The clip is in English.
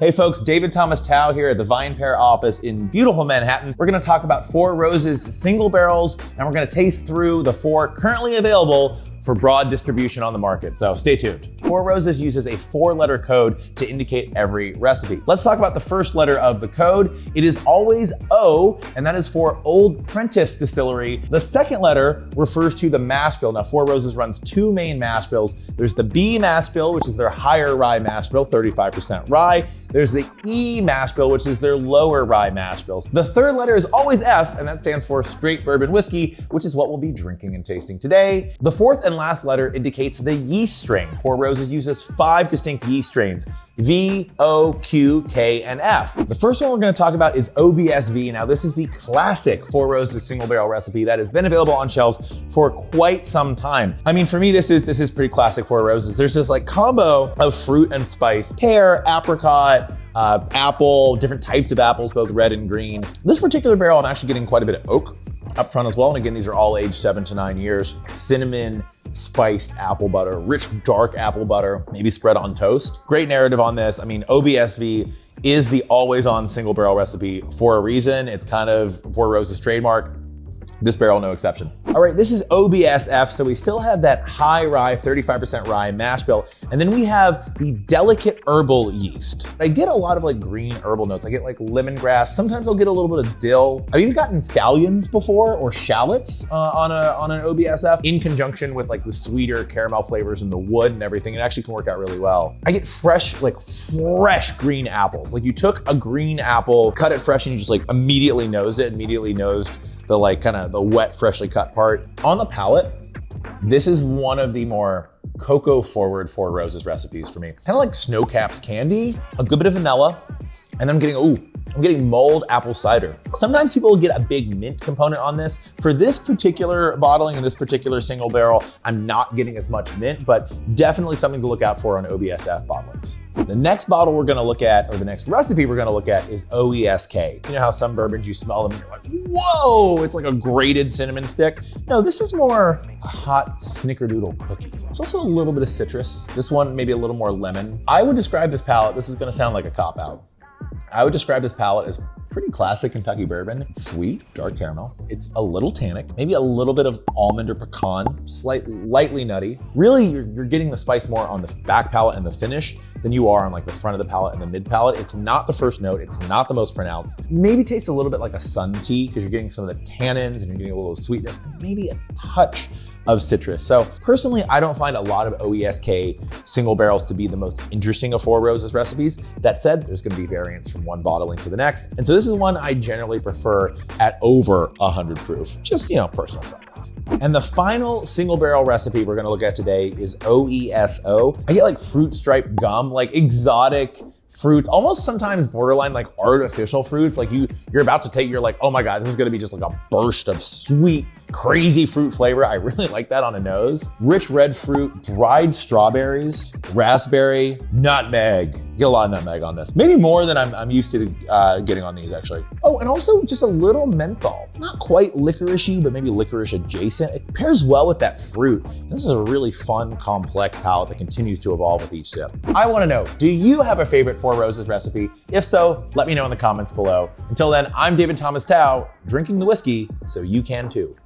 Hey folks, David Thomas Tao here at the Vine Pair office in beautiful Manhattan. We're gonna talk about Four Roses single barrels, and we're gonna taste through the four currently available for broad distribution on the market, so stay tuned. Four Roses uses a 4-letter code to indicate every recipe. Let's talk about the first letter of the code. It is always O, and that is for Old Prentice Distillery. The second letter refers to the mash bill. Now, Four Roses runs two main mash bills. There's the B mash bill, which is their higher rye mash bill, 35% rye. There's the E mash bill, which is their lower rye mash bills. The third letter is always S, and that stands for straight bourbon whiskey, which is what we'll be drinking and tasting today. The fourth and last letter indicates the yeast strain. Four Roses uses 5 distinct yeast strains: V, O, Q, K, and F. The first one we're gonna talk about is OBSV. Now, this is the classic Four Roses single barrel recipe that has been available on shelves for quite some time. I mean, for me, this is pretty classic Four Roses. There's this like combo of fruit and spice, pear, apricot, apple, different types of apples, both red and green. This particular barrel, I'm actually getting quite a bit of oak up front as well. And again, these are all aged 7 to 9 years. Cinnamon, spiced apple butter, rich dark apple butter, maybe spread on toast. Great narrative on this. I mean, OBSV is the always on single barrel recipe for a reason. It's kind of Four Roses trademark. This barrel, no exception. All right, this is OBSF, so we still have that high rye, 35% rye mash bill, and then we have the delicate herbal yeast. I get a lot of like green herbal notes. I get like lemongrass. Sometimes I'll get a little bit of dill. I've even gotten scallions before, or shallots on an OBSF in conjunction with like the sweeter caramel flavors and the wood and everything. It actually can work out really well. I get fresh green apples. Like you took a green apple, cut it fresh, and you just like immediately nosed the like kind of the wet, freshly cut part. On the palate, this is one of the more cocoa forward Four Roses recipes for me. Kind of like Snowcaps candy, a good bit of vanilla, and then I'm getting mulled apple cider. Sometimes people get a big mint component on this. For this particular bottling and this particular single barrel, I'm not getting as much mint, but definitely something to look out for on OBSF bottlings. The next bottle we're gonna look at, or the next recipe we're gonna look at, is OESK. You know how some bourbons, you smell them and you're like, whoa, it's like a grated cinnamon stick. No, this is more a hot snickerdoodle cookie. There's also a little bit of citrus. This one, maybe a little more lemon. I would describe this palate, this is gonna sound like a cop-out. I would describe this palate as pretty classic Kentucky bourbon. It's sweet, dark caramel. It's a little tannic, maybe a little bit of almond or pecan, lightly nutty. Really, you're getting the spice more on the back palate and the finish than you are on like the front of the palate and the mid palate. It's not the first note. It's not the most pronounced. Maybe tastes a little bit like a sun tea because you're getting some of the tannins and you're getting a little sweetness and maybe a touch of citrus. So personally, I don't find a lot of OESK single barrels to be the most interesting of Four Roses recipes. That said, there's gonna be variants from one bottling to the next. And so this is one I generally prefer at over 100 proof, just, personal preference. And the final single barrel recipe we're gonna look at today is OESO. I get like fruit striped gum, like exotic fruits, almost sometimes borderline like artificial fruits. Like you're about to take, you're like, oh my God, this is gonna be just like a burst of sweet, crazy fruit flavor. I really like that on a nose. Rich red fruit, dried strawberries, raspberry, nutmeg. Get a lot of nutmeg on this. Maybe more than I'm used to getting on these actually. Oh, and also just a little menthol. Not quite licorice-y, but maybe licorice adjacent. It pairs well with that fruit. This is a really fun, complex palate that continues to evolve with each sip. I wanna know, do you have a favorite Four Roses recipe? If so, let me know in the comments below. Until then, I'm David Thomas Tao, drinking the whiskey so you can too.